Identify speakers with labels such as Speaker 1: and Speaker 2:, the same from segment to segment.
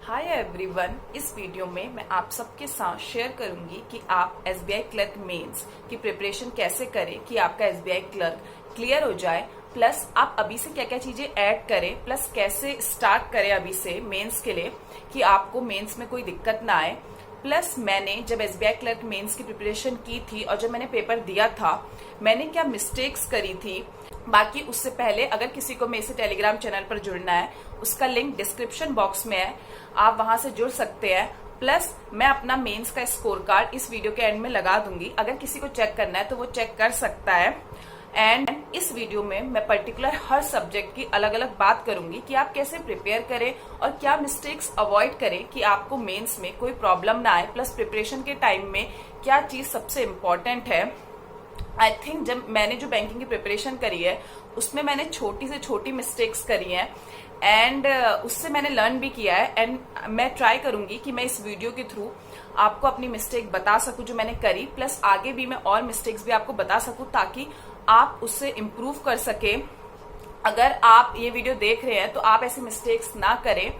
Speaker 1: Hi everyone, इस video में मैं आप सबके साथ शेयर करूंगी कि आप एसबीआई क्लर्क मेंस की प्रिपरेशन कैसे करें कि आपका एसबीआई क्लर्क क्लियर हो जाए। प्लस आप अभी से क्या क्या चीजें ऐड करें, प्लस कैसे स्टार्ट करें अभी से मेंस के लिए कि आपको मेंस में कोई दिक्कत ना आए। प्लस मैंने जब एसबीआई क्लर्क मेंस की प्रिपरेशन की थी और जब मैंने पेपर दिया था, मैंने क्या मिस्टेक्स करी थी। बाकी उससे पहले अगर किसी को मेरे से टेलीग्राम चैनल पर जुड़ना है, उसका लिंक डिस्क्रिप्शन बॉक्स में है, आप वहां से जुड़ सकते हैं। प्लस मैं अपना मेंस का स्कोर कार्ड इस वीडियो के एंड में लगा दूंगी, अगर किसी को चेक करना है तो वो चेक कर सकता है। एंड इस वीडियो में मैं पर्टिकुलर हर सब्जेक्ट की अलग अलग बात करूंगी कि आप कैसे प्रिपेयर करें और क्या मिस्टेक्स अवॉइड करें कि आपको मेंस में कोई प्रॉब्लम ना आए। प्लस प्रिपरेशन के टाइम में क्या चीज सबसे इम्पोर्टेंट है। आई थिंक जब मैंने जो बैंकिंग की प्रिपरेशन करी है उसमें मैंने छोटी से छोटी मिस्टेक्स करी हैं एंड उससे मैंने लर्न भी किया है। एंड मैं ट्राई करूंगी कि मैं इस वीडियो के थ्रू आपको अपनी मिस्टेक बता सकूं जो मैंने करी, प्लस आगे भी मैं और मिस्टेक्स भी आपको बता सकूं ताकि आप उससे इम्प्रूव कर सके। अगर आप ये वीडियो देख रहे हैं तो आप ऐसे मिस्टेक्स ना करें।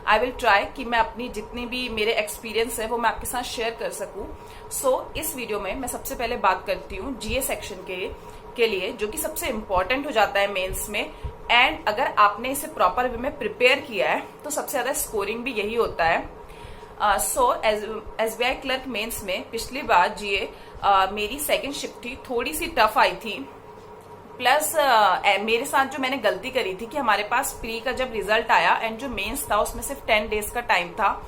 Speaker 1: आई विल ट्राई कि मैं अपनी जितनी भी मेरे एक्सपीरियंस है वो मैं आपके साथ शेयर कर सकूं। सो इस वीडियो में मैं सबसे पहले बात करती हूँ जीए सेक्शन के लिए, जो कि सबसे इम्पोर्टेंट हो जाता है मेंस में। एंड अगर आपने इसे प्रॉपर वे में प्रिपेयर किया है तो सबसे ज्यादा स्कोरिंग भी यही होता है। सो एसबीआई क्लर्क मेंस में पिछली बार जीए मेरी सेकंड शिफ्ट थी, थोड़ी सी टफ आई थी। प्लस मेरे साथ जो मैंने गलती करी थी कि हमारे पास प्री का जब रिजल्ट आया एंड जो मेंस था उसमें सिर्फ 10 डेज का टाइम था।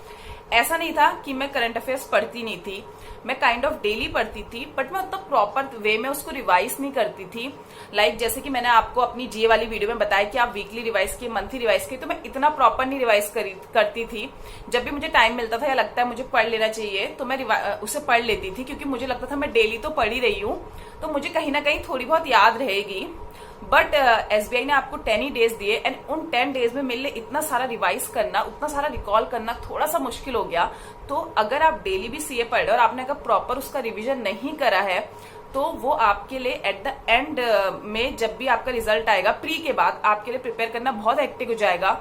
Speaker 1: ऐसा नहीं था कि मैं करंट अफेयर्स पढ़ती नहीं थी, मैं काइंड ऑफ डेली पढ़ती थी, बट मैं उतना प्रॉपर वे में उसको रिवाइज नहीं करती थी। लाइक जैसे कि मैंने आपको अपनी जीए वाली वीडियो में बताया कि आप वीकली रिवाइज किए, मंथली रिवाइज किए, तो मैं इतना प्रॉपर नहीं रिवाइज करती थी। जब भी मुझे टाइम मिलता था या लगता है मुझे पढ़ लेना चाहिए तो मैं उसे पढ़ लेती थी, क्योंकि मुझे लगता था मैं डेली तो पढ़ ही रही हूँ तो मुझे कहीं ना कहीं थोड़ी बहुत याद रहेगी। बट एसबीआई ने आपको 10 ही डेज दिए एंड उन 10 डेज में मेरे लिए इतना सारा रिवाइज करना, उतना सारा रिकॉल करना थोड़ा सा मुश्किल हो गया। तो अगर आप डेली भी सीए पढ़ रहे और आपने अगर प्रॉपर उसका रिवीजन नहीं करा है तो वो आपके लिए एट द एंड में जब भी आपका रिजल्ट आएगा प्री के बाद आपके लिए प्रिपेयर करना बहुत हेक्टिक हो जाएगा।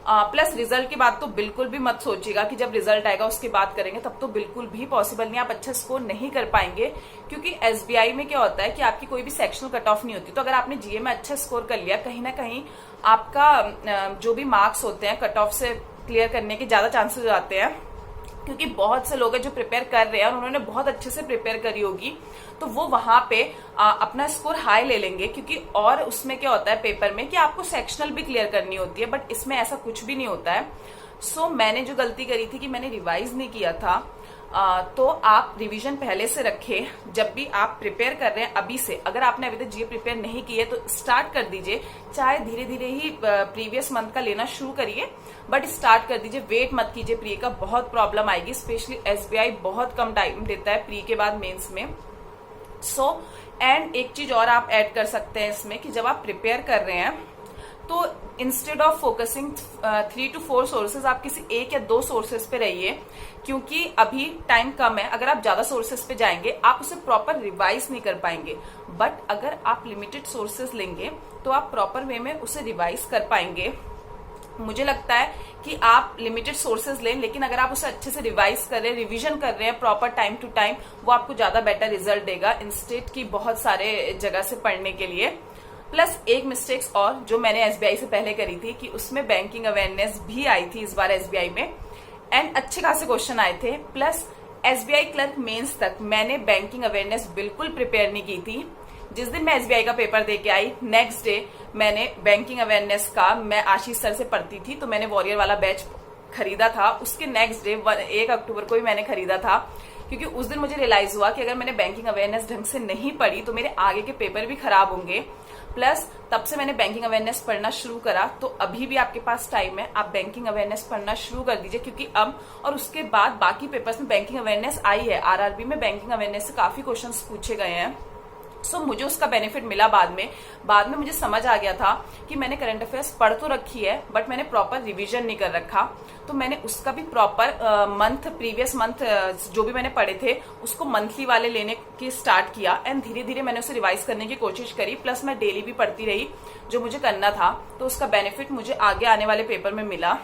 Speaker 1: प्लस रिजल्ट के बाद तो बिल्कुल भी मत सोचिएगा कि जब रिजल्ट आएगा उसके बाद करेंगे, तब तो बिल्कुल भी पॉसिबल नहीं, आप अच्छा स्कोर नहीं कर पाएंगे। क्योंकि एसबीआई में क्या होता है कि आपकी कोई भी सेक्शनल कट ऑफ नहीं होती, तो अगर आपने जीए में अच्छा स्कोर कर लिया, कहीं ना कहीं आपका जो भी मार्क्स होते हैं कट ऑफ से क्लियर करने के ज्यादा चांसेस हो जाते हैं। क्योंकि बहुत से लोग हैं जो प्रिपेयर कर रहे हैं और उन्होंने बहुत अच्छे से प्रिपेयर करी होगी, तो वो वहां पे अपना स्कोर हाई ले लेंगे। क्योंकि और उसमें क्या होता है पेपर में कि आपको सेक्शनल भी क्लियर करनी होती है, बट इसमें ऐसा कुछ भी नहीं होता है। सो मैंने जो गलती करी थी कि मैंने रिवाइज नहीं किया था। तो आप रिवीजन पहले से रखें जब भी आप प्रिपेयर कर रहे हैं। अभी से अगर आपने अभी तक जीए प्रिपेयर नहीं की है तो स्टार्ट कर दीजिए, चाहे धीरे धीरे ही प्रीवियस मंथ का लेना शुरू करिए, बट स्टार्ट कर दीजिए। वेट मत कीजिए प्री का, बहुत प्रॉब्लम आएगी। स्पेशली एसबीआई बहुत कम टाइम देता है प्री के बाद मेंस में। सो एंड एक चीज और आप ऐड कर सकते हैं इसमें कि जब आप प्रिपेयर कर रहे हैं तो instead of focusing 3 to 4 sources, आप किसी एक या दो सोर्सेज पे रहिए। क्योंकि अभी टाइम कम है, अगर आप ज्यादा सोर्सेज पे जाएंगे आप उसे प्रॉपर रिवाइज नहीं कर पाएंगे। बट अगर आप लिमिटेड सोर्सेज लेंगे तो आप प्रॉपर वे में उसे रिवाइज कर पाएंगे। मुझे लगता है कि आप लिमिटेड सोर्सेज लें, लेकिन अगर आप उसे अच्छे से रिवाइज कर रहे हैं, रिवीजन कर रहे हैं प्रॉपर टाइम टू टाइम, वो आपको ज्यादा बेटर रिजल्ट देगा इंस्टेड की बहुत सारे जगह से पढ़ने के लिए। प्लस एक मिस्टेक्स और जो मैंने एसबीआई से पहले करी थी कि उसमें बैंकिंग अवेयरनेस भी आई थी इस बार एसबीआई में, एंड अच्छे खासे क्वेश्चन आए थे। प्लस एसबीआई क्लर्क मेंस तक मैंने बैंकिंग अवेयरनेस बिल्कुल प्रिपेयर नहीं की थी। जिस दिन मैं एसबीआई का पेपर दे के आई, नेक्स्ट डे मैंने बैंकिंग अवेयरनेस का, मैं आशीष सर से पढ़ती थी तो मैंने वॉरियर वाला बैच खरीदा था। उसके नेक्स्ट डे 1 अक्टूबर को ही मैंने खरीदा था, क्योंकि उस दिन मुझे रियलाइज हुआ कि अगर मैंने बैंकिंग अवेयरनेस ढंग से नहीं पढ़ी तो मेरे आगे के पेपर भी खराब होंगे। प्लस तब से मैंने बैंकिंग अवेयरनेस पढ़ना शुरू करा। तो अभी भी आपके पास टाइम है, आप बैंकिंग अवेयरनेस पढ़ना शुरू कर दीजिए, क्योंकि अब और उसके बाद बाकी पेपर्स में बैंकिंग अवेयरनेस आई है। आरआरबी में बैंकिंग अवेयरनेस से काफी क्वेश्चंस पूछे गए हैं। सो मुझे उसका बेनिफिट मिला बाद में मुझे समझ आ गया था कि मैंने करंट अफेयर्स पढ़ तो रखी है बट मैंने प्रॉपर रिवीजन नहीं कर रखा। तो मैंने उसका भी प्रॉपर प्रीवियस मंथ जो भी मैंने पढ़े थे उसको मंथली वाले लेने की स्टार्ट किया एंड धीरे धीरे मैंने उसे रिवाइज करने की कोशिश करी। प्लस मैं डेली भी पढ़ती रही जो मुझे करना था, तो उसका बेनिफिट मुझे आगे आने वाले पेपर में मिला।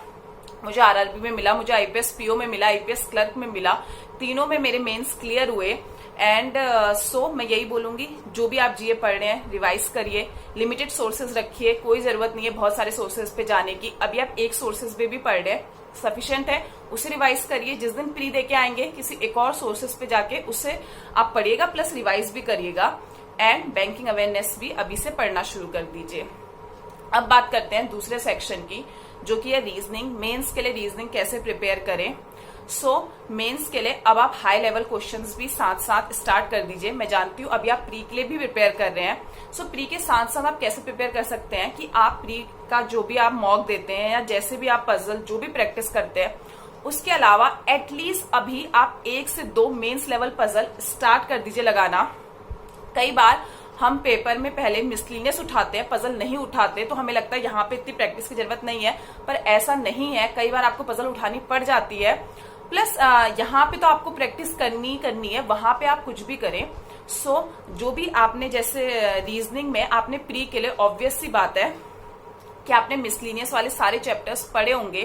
Speaker 1: मुझे आरआरबी में मिला, मुझे आईपीएस पीओ में मिला, आईपीएस क्लर्क में मिला, तीनों में मेरे मेंस क्लियर हुए। एंड सो मैं यही बोलूंगी, जो भी आप जीए पढ़ रहे हैं रिवाइज करिए, लिमिटेड सोर्सेज रखिए, कोई जरूरत नहीं है बहुत सारे सोर्सेज पे जाने की। अभी आप एक सोर्सेज पे भी पढ़ रहे हैं, सफिशिएंट है, उसे रिवाइज करिए। जिस दिन प्री देके आएंगे किसी एक और सोर्सेज पे जाके उसे आप पढ़िएगा, प्लस रिवाइज भी करिएगा। एंड बैंकिंग अवेयरनेस भी अभी से पढ़ना शुरू कर दीजिए। अब बात करते हैं दूसरे सेक्शन की, जो कि है रीजनिंग। मेंस के लिए रीजनिंग कैसे प्रिपेयर करें। मेंस के लिए अब आप हाई लेवल क्वेश्चंस भी साथ साथ स्टार्ट कर दीजिए। मैं जानती हूँ अभी आप प्री के लिए भी प्रिपेयर कर रहे हैं। प्री के साथ साथ आप कैसे प्रिपेयर कर सकते हैं कि आप प्री का जो भी आप मॉक देते हैं या जैसे भी आप पजल जो भी प्रैक्टिस करते हैं, उसके अलावा एटलीस्ट अभी आप 1 से 2 मेंस लेवल पजल स्टार्ट कर दीजिए लगाना। कई बार हम पेपर में पहले मिसलिनियस उठाते हैं, पजल नहीं उठाते, तो हमें लगता है यहाँ पे इतनी प्रैक्टिस की जरूरत नहीं है, पर ऐसा नहीं है। कई बार आपको पजल उठानी पड़ जाती है। प्लस यहाँ पे तो आपको प्रैक्टिस करनी है, वहां पे आप कुछ भी करें। जो भी आपने जैसे रीजनिंग में आपने प्री के लिए ऑब्वियस सी बात है कि आपने मिसलिनियस वाले सारे चैप्टर्स पढ़े होंगे,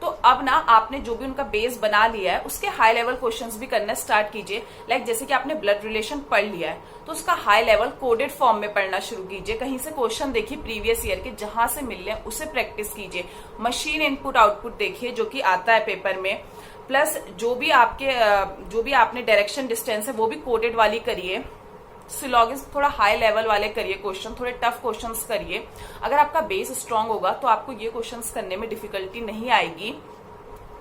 Speaker 1: तो अब ना आपने जो भी उनका बेस बना लिया है उसके हाई लेवल क्वेश्चंस भी करना स्टार्ट कीजिए। लाइक जैसे कि आपने ब्लड रिलेशन पढ़ लिया है तो उसका हाई लेवल कोडेड फॉर्म में पढ़ना शुरू कीजिए। कहीं से क्वेश्चन देखिए प्रीवियस ईयर के, जहां से मिल रहे उसे प्रैक्टिस कीजिए। मशीन इनपुट आउटपुट देखिए जो कि आता है पेपर में। प्लस जो भी आपने डायरेक्शन डिस्टेंस है वो भी कोडेड वाली करिए। सिलॉगिज्म थोड़ा हाई लेवल वाले करिए, क्वेश्चन थोड़े टफ क्वेश्चंस करिए। अगर आपका बेस स्ट्रांग होगा तो आपको ये क्वेश्चंस करने में डिफिकल्टी नहीं आएगी।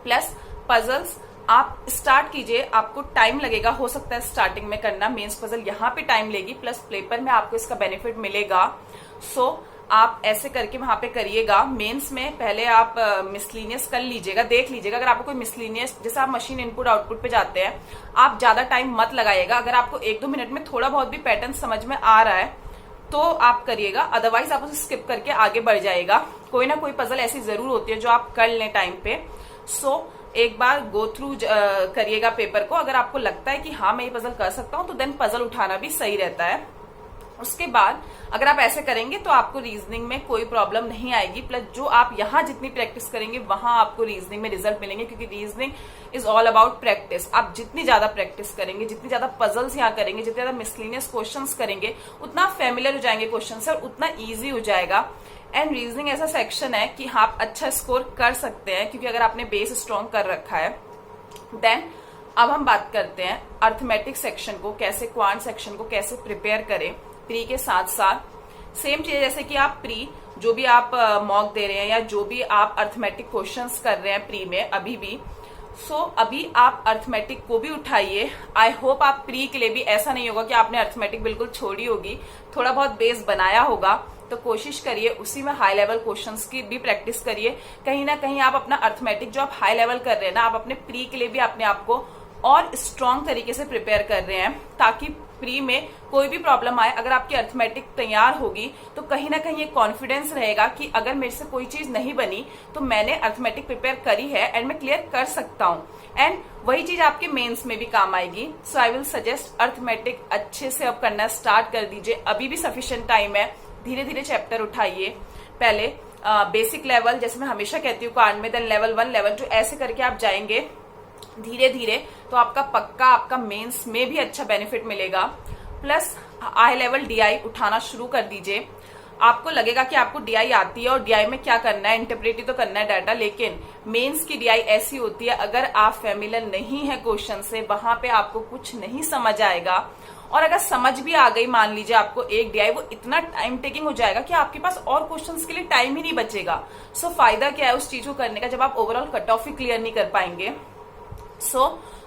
Speaker 1: प्लस पजल्स आप स्टार्ट कीजिए, आपको टाइम लगेगा, हो सकता है स्टार्टिंग में करना, मेंस पजल यहाँ पे टाइम लेगी, प्लस पेपर में आपको इसका बेनिफिट मिलेगा। आप ऐसे करके वहां पे करिएगा। मेंस में पहले आप मिसलिनियस कर लीजिएगा, देख लीजिएगा। अगर आपको कोई मिसलिनियस, जैसे आप मशीन इनपुट आउटपुट पे जाते हैं, आप ज्यादा टाइम मत लगाइएगा। अगर आपको 1-2 मिनट में थोड़ा बहुत भी पैटर्न समझ में आ रहा है तो आप करिएगा, अदरवाइज आप उसे स्किप करके आगे बढ़ जाएगा। कोई ना कोई पजल ऐसी जरूर होती है जो आप कर लें टाइम पे। एक बार गो थ्रू करिएगा पेपर को। अगर आपको लगता है कि हाँ मैं ये पजल कर सकता हूँ तो देन पजल उठाना भी सही रहता है। उसके बाद अगर आप ऐसे करेंगे तो आपको रीजनिंग में कोई प्रॉब्लम नहीं आएगी। प्लस जो आप यहाँ जितनी प्रैक्टिस करेंगे वहां आपको रीजनिंग में रिजल्ट मिलेंगे, क्योंकि reasoning is all about practice. आप जितनी ज्यादा प्रैक्टिस करेंगे, जितनी ज्यादा पजल्स यहाँ करेंगे, जितने ज्यादा मिसलिनियस क्वेश्चंस करेंगे, उतना फेमिलियर हो जाएंगे क्वेश्चन से और उतना ईजी हो जाएगा। एंड रीजनिंग ऐसा सेक्शन है कि आप अच्छा स्कोर कर सकते हैं, क्योंकि अगर आपने बेस स्ट्रॉन्ग कर रखा है। देन अब हम बात करते हैं अर्थमेटिक सेक्शन को कैसे, क्वांट सेक्शन को कैसे प्रिपेयर करें प्री के साथ साथ। सेम चीज जैसे कि आप प्री जो भी आप मॉक दे रहे हैं या जो भी आप अर्थमेटिक क्वेश्चंस कर रहे हैं प्री में अभी भी, अभी आप अर्थमेटिक को भी उठाइए। आई होप आप प्री के लिए भी ऐसा नहीं होगा कि आपने अर्थमेटिक बिल्कुल छोड़ी होगी, थोड़ा बहुत बेस बनाया होगा, तो कोशिश करिए उसी में हाई लेवल क्वेश्चंस की भी प्रैक्टिस करिए। कहीं ना कहीं आप अपना अर्थमेटिक जो आप हाई लेवल कर रहे हैं ना, आप अपने प्री के लिए भी अपने आप को और स्ट्रॉन्ग तरीके से प्रिपेयर कर रहे हैं, ताकि प्री में कोई भी प्रॉब्लम आए, अगर आपकी अर्थमेटिक तैयार होगी तो कहीं ना कहीं एक कॉन्फिडेंस रहेगा कि अगर मेरे से कोई चीज नहीं बनी तो मैंने अर्थमेटिक प्रिपेयर करी है एंड मैं क्लियर कर सकता हूँ। एंड वही चीज आपके मेंस में भी काम आएगी। सो आई विल सजेस्ट अर्थमेटिक अच्छे से अब करना स्टार्ट कर दीजिए, अभी भी सफिशिएंट टाइम है। धीरे धीरे चैप्टर उठाइए। पहले बेसिक लेवल, जैसे मैं हमेशा कहती हूँ क्वांट में, देन लेवल 1 लेवल 2, ऐसे करके आप जाएंगे धीरे धीरे तो आपका पक्का आपका मेंस में भी अच्छा बेनिफिट मिलेगा। प्लस हाई लेवल डीआई उठाना शुरू कर दीजिए। आपको लगेगा कि आपको डीआई आती है और डीआई में क्या करना है, इंटरप्रेट तो करना है डाटा, लेकिन मेंस की डीआई ऐसी होती है अगर आप फेमिलियर नहीं है क्वेश्चन से, वहां पे आपको कुछ नहीं समझ आएगा। और अगर समझ भी आ गई, मान लीजिए आपको एक डीआई, वो इतना टाइम टेकिंग हो जाएगा कि आपके पास और क्वेश्चंस के लिए टाइम ही नहीं बचेगा। फायदा क्या है उस चीज को करने का जब आप ओवरऑल कट ऑफ ही क्लियर नहीं कर पाएंगे।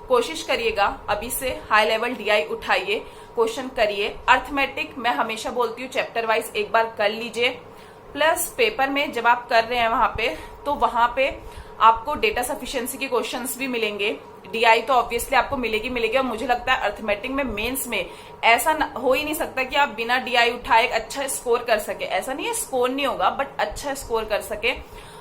Speaker 1: कोशिश करिएगा अभी से हाई लेवल डीआई उठाइए, क्वेश्चन करिए। अर्थमेटिक मैं हमेशा बोलती हूँ चैप्टर वाइज एक बार कर लीजिए। प्लस पेपर में जब आप कर रहे हैं वहां पे, तो वहां पे आपको डेटा सफिशिएंसी के क्वेश्चंस भी मिलेंगे। डीआई तो ऑब्वियसली आपको मिलेगी और मुझे लगता है अर्थमेटिक में मेंस में ऐसा हो ही नहीं सकता कि आप बिना डीआई उठाए अच्छा स्कोर कर सके। ऐसा नहीं है स्कोर नहीं होगा, बट अच्छा स्कोर कर सके।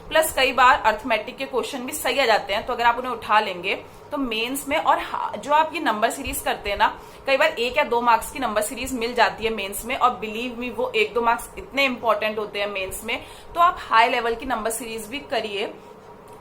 Speaker 1: प्लस कई बार अर्थमेटिक के क्वेश्चन भी सही आ जाते हैं, तो अगर आप उन्हें उठा लेंगे तो मेंस में, और जो आप ये नंबर सीरीज करते हैं ना, कई बार 1 या 2 मार्क्स की नंबर सीरीज मिल जाती है मेंस में, और बिलीव मी वो 1-2 मार्क्स इतने इंपॉर्टेंट होते हैं मेंस में। तो आप हाई लेवल की नंबर सीरीज भी करिए,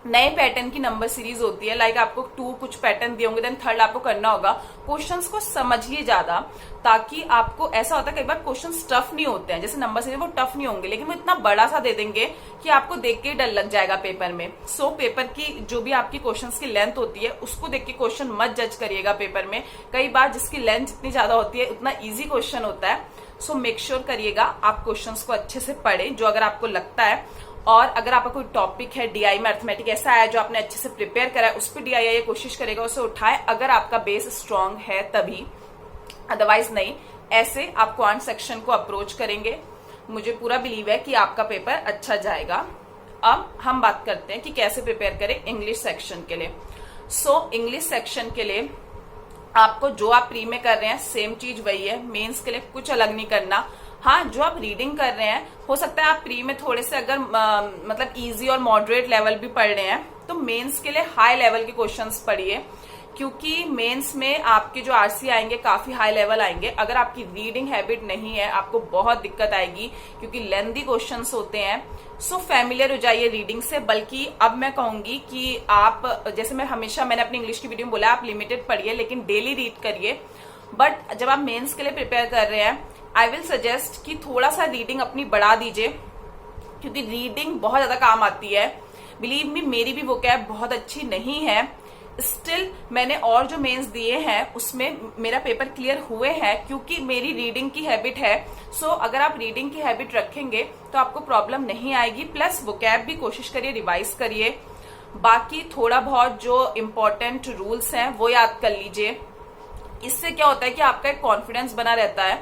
Speaker 1: नए पैटर्न की नंबर सीरीज होती है, लाइक आपको 2 कुछ पैटर्न दिए होंगे, देन थर्ड आपको करना होगा। क्वेश्चंस को समझिए ज्यादा, ताकि आपको ऐसा होता है कई बार क्वेश्चंस टफ नहीं होते हैं, जैसे नंबर सीरीज वो टफ नहीं होंगे, लेकिन वो इतना बड़ा सा दे देंगे कि आपको देख के डर लग जाएगा पेपर में। सो पेपर की जो भी आपकी क्वेश्चंस की लेंथ होती है उसको देख के क्वेश्चन मत जज करिएगा पेपर में। कई बार जिसकी लेंथ जितनी ज्यादा होती है उतना ईजी क्वेश्चन होता है। सो मेक श्योर करिएगा आप क्वेश्चंस को अच्छे से पढ़ें जो अगर आपको लगता है, और अगर आपका कोई टॉपिक है डीआई में अर्थमेटिक ऐसा है जो आपने अच्छे से प्रिपेयर करा है, उस पर डीआई कोशिश करेगा उसे उठाए, अगर आपका बेस स्ट्रांग है तभी, अदरवाइज नहीं। ऐसे आप क्वांट सेक्शन को अप्रोच करेंगे, मुझे पूरा बिलीव है कि आपका पेपर अच्छा जाएगा। अब हम बात करते हैं कि कैसे प्रिपेयर करें इंग्लिश सेक्शन के लिए। सो इंग्लिश सेक्शन के लिए आपको जो आप प्री में कर रहे हैं सेम चीज वही है, मेंस के लिए कुछ अलग नहीं करना। हाँ, जो आप रीडिंग कर रहे हैं हो सकता है आप प्री में थोड़े से अगर मतलब इजी और मॉडरेट लेवल भी पढ़ रहे हैं तो मेंस के लिए हाई लेवल के क्वेश्चंस पढ़िए, क्योंकि मेंस में आपके जो आरसी आएंगे काफी हाई लेवल आएंगे। अगर आपकी रीडिंग हैबिट नहीं है आपको बहुत दिक्कत आएगी, क्योंकि लेंथी क्वेश्चंस होते हैं। सो फैमिलियर हो जाइए रीडिंग से। बल्कि अब मैं कहूंगी कि आप, जैसे मैंने अपनी इंग्लिश की वीडियो में बोला, आप लिमिटेड पढ़िए लेकिन डेली रीड करिए। बट जब आप मेंस के लिए प्रिपेयर कर रहे हैं आई विल सजेस्ट कि थोड़ा सा रीडिंग अपनी बढ़ा दीजिए, क्योंकि रीडिंग बहुत ज्यादा काम आती है। बिलीव मी, मेरी भी वोकैब बहुत अच्छी नहीं है, स्टिल मैंने और जो मेंस दिए हैं उसमें मेरा पेपर क्लियर हुए हैं, क्योंकि मेरी रीडिंग की हैबिट है। सो अगर आप रीडिंग की हैबिट रखेंगे तो आपको प्रॉब्लम नहीं आएगी। प्लस वोकैब भी कोशिश करिए रिवाइज करिए। बाकी थोड़ा बहुत जो इम्पोर्टेंट रूल्स हैं वो याद कर लीजिए। इससे क्या होता है कि आपका एक कॉन्फिडेंस बना रहता है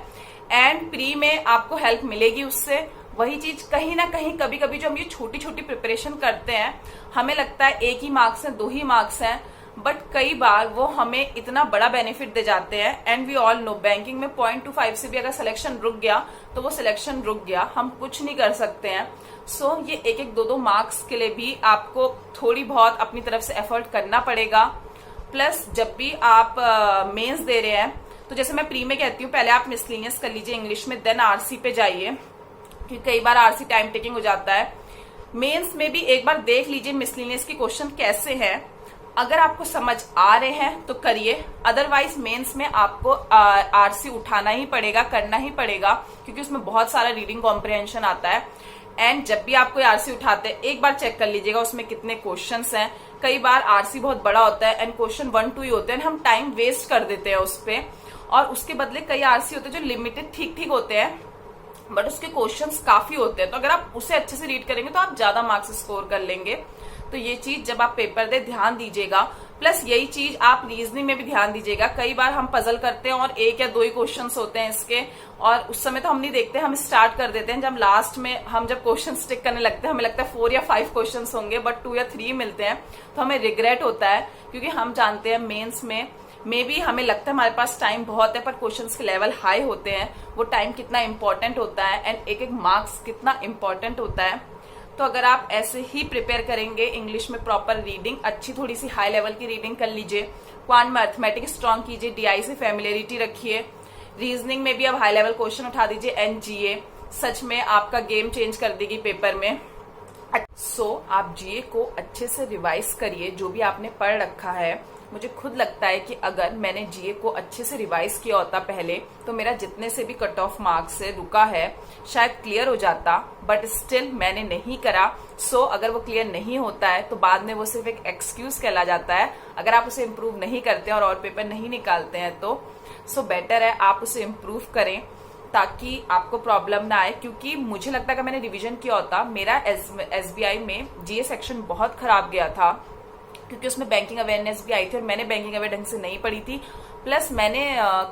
Speaker 1: एंड प्री में आपको हेल्प मिलेगी उससे। वही चीज कहीं ना कहीं कभी कभी जो हम ये छोटी छोटी प्रिपरेशन करते हैं हमें लगता है 1 ही मार्क्स है 2 ही मार्क्स हैं, बट कई बार वो हमें इतना बड़ा बेनिफिट दे जाते हैं। And we all know banking में 0.25 से भी अगर सिलेक्शन रुक गया तो वो सिलेक्शन रुक गया, हम कुछ नहीं कर सकते हैं। सो ये 1-1, 2-2 मार्क्स के लिए भी आपको थोड़ी बहुत अपनी तरफ से एफर्ट करना पड़ेगा। प्लस जब भी आप मेंस दे रहे हैं तो जैसे मैं प्री में कहती हूँ पहले आप मिसलिनियस कर लीजिए इंग्लिश में, देन आरसी पे जाइए, क्योंकि कई बार आरसी टाइम टेकिंग हो जाता है। मेंस में भी एक बार देख लीजिए मिसलिनियस के क्वेश्चन कैसे हैं, अगर आपको समझ आ रहे हैं तो करिए, अदरवाइज मेंस में आपको आरसी उठाना ही पड़ेगा, करना ही पड़ेगा, क्योंकि उसमें बहुत सारा रीडिंग कॉम्प्रिहेंशन आता है। एंड जब भी आप कोई आरसी उठाते हैं एक बार चेक कर लीजिएगा उसमें कितने क्वेश्चंस हैं। कई बार आरसी बहुत बड़ा होता है एंड क्वेश्चन 1-2 ही होते हैं, हम टाइम वेस्ट कर देते हैं उस पे, और उसके बदले कई आरसी होते हैं जो लिमिटेड ठीक ठीक होते हैं बट उसके क्वेश्चंस काफी होते हैं। तो अगर आप उसे अच्छे से रीड करेंगे तो आप ज्यादा मार्क्स स्कोर कर लेंगे। तो ये चीज जब आप पेपर दे ध्यान दीजिएगा। प्लस यही चीज आप रीजनिंग में भी ध्यान दीजिएगा। कई बार हम पजल करते हैं और 1 या 2 ही क्वेश्चंस होते हैं इसके, और उस समय तो हम नहीं देखते, हम स्टार्ट कर देते हैं। जब लास्ट में हम जब क्वेश्चन स्टिक करने लगते हैं हमें लगता है 4 या 5 क्वेश्चंस होंगे बट 2 या 3 मिलते हैं, तो हमें रिग्रेट होता है, क्योंकि हम जानते हैं मेंस में मे भी हमें लगता है हमारे पास टाइम बहुत है पर क्वेश्चंस के लेवल हाई होते हैं। वो टाइम कितना इंपॉर्टेंट होता है एंड एक एक मार्क्स कितना इंपॉर्टेंट होता है। तो अगर आप ऐसे ही प्रिपेयर करेंगे इंग्लिश में प्रॉपर रीडिंग, अच्छी थोड़ी सी हाई लेवल की रीडिंग कर लीजिए, क्वांट में अर्थमेटिक स्ट्रांग कीजिए, डीआई से फैमिलियरिटी रखिए, रीजनिंग में भी अब हाई लेवल क्वेश्चन उठा दीजिए, एंड जीए सच में आपका गेम चेंज कर देगी पेपर में। आप जीए को अच्छे से रिवाइज करिए जो भी आपने पढ़ रखा है। मुझे खुद लगता है कि अगर मैंने जीए को अच्छे से रिवाइज किया होता पहले तो मेरा जितने से भी कट ऑफ मार्क्स से रुका है शायद क्लियर हो जाता, बट स्टिल मैंने नहीं करा। अगर वो क्लियर नहीं होता है तो बाद में वो सिर्फ एक एक्सक्यूज कहला जाता है। अगर आप उसे इम्प्रूव नहीं करते और पेपर नहीं निकालते हैं तो बेटर है आप उसे इम्प्रूव करें ताकि आपको प्रॉब्लम ना आए। क्योंकि मुझे लगता है कि मैंने रिवीजन किया होता, मेरा एसबीआई में जीए सेक्शन बहुत खराब गया था, क्योंकि उसमें बैंकिंग अवेयरनेस भी आई थी और मैंने बैंकिंग अवेयर ढंग से नहीं पढ़ी थी। प्लस मैंने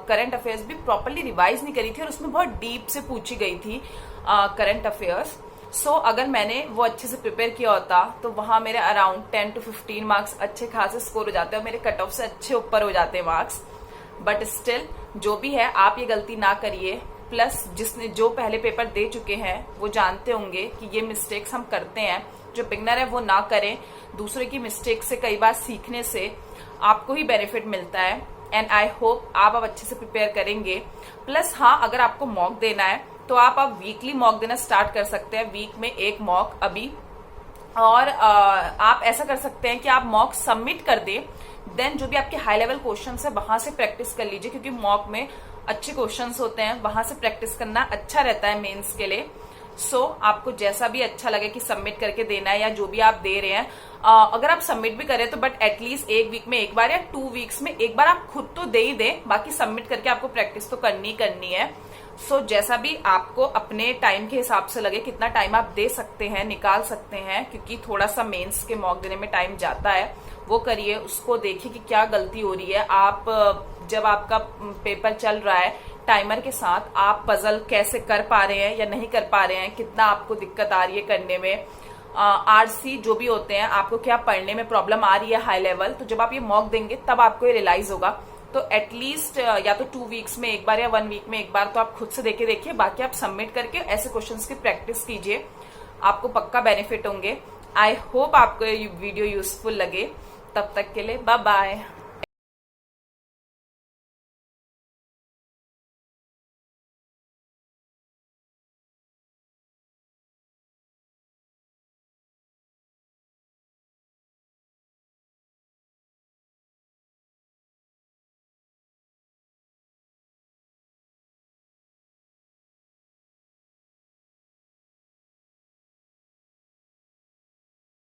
Speaker 1: करंट अफेयर्स भी प्रॉपरली रिवाइज नहीं करी थी और उसमें बहुत डीप से पूछी गई थी करंट अफेयर्स। अगर मैंने वो अच्छे से प्रिपेयर किया होता तो वहां मेरे अराउंड 10 to 15 मार्क्स अच्छे खासे स्कोर हो जाते और मेरे कट ऑफ से अच्छे ऊपर हो जाते मार्क्स। बट स्टिल जो भी है आप ये गलती ना करिए। प्लस जिसने जो पहले पेपर दे चुके हैं वो जानते होंगे कि ये मिस्टेक्स हम करते हैं, जो बिगनर है वो ना करें। दूसरे की मिस्टेक से कई बार सीखने से आपको ही बेनिफिट मिलता है एंड आई होप आप अब अच्छे से प्रिपेयर करेंगे। प्लस हाँ, अगर आपको मॉक देना है तो आप अब वीकली मॉक देना स्टार्ट कर सकते हैं। वीक में 1 मॉक अभी और आप ऐसा कर सकते हैं कि आप मॉक सबमिट कर दें, देन जो भी आपके हाई लेवल क्वेश्चंस है वहां से प्रैक्टिस कर लीजिए, क्योंकि मॉक में अच्छे क्वेश्चंस होते हैं, वहां से प्रैक्टिस करना अच्छा रहता है मेंस के लिए। सो आपको जैसा भी अच्छा लगे कि सबमिट करके देना है या जो भी आप दे रहे हैं, अगर आप सबमिट भी करें तो बट एटलीस्ट 1 वीक में एक बार या 2 वीक्स में एक बार आप खुद तो दे ही दें, बाकी सबमिट करके आपको प्रैक्टिस तो करनी करनी है। सो जैसा भी आपको अपने टाइम के हिसाब से लगे, कितना टाइम आप दे सकते हैं, निकाल सकते हैं, क्योंकि थोड़ा सा मेंस के मॉक देने में टाइम जाता है, वो करिए। उसको देखिए कि क्या गलती हो रही है। आप जब आपका पेपर चल रहा है टाइमर के साथ, आप पजल कैसे कर पा रहे हैं या नहीं कर पा रहे हैं, कितना आपको दिक्कत आ रही है करने में, आरसी जो भी होते हैं, आपको क्या पढ़ने में प्रॉब्लम आ रही है हाई लेवल, तो जब आप ये मॉक देंगे तब आपको ये रियलाइज होगा। तो एटलीस्ट या तो 2 वीक्स में एक बार या 1 वीक में एक बार तो आप खुद से देके देखिए, बाकी आप सबमिट करके ऐसे क्वेश्चंस की प्रैक्टिस कीजिए, आपको पक्का बेनिफिट होंगे। आई होप आपको ये वीडियो यूजफुल लगे। तब तक के लिए बाय बाय।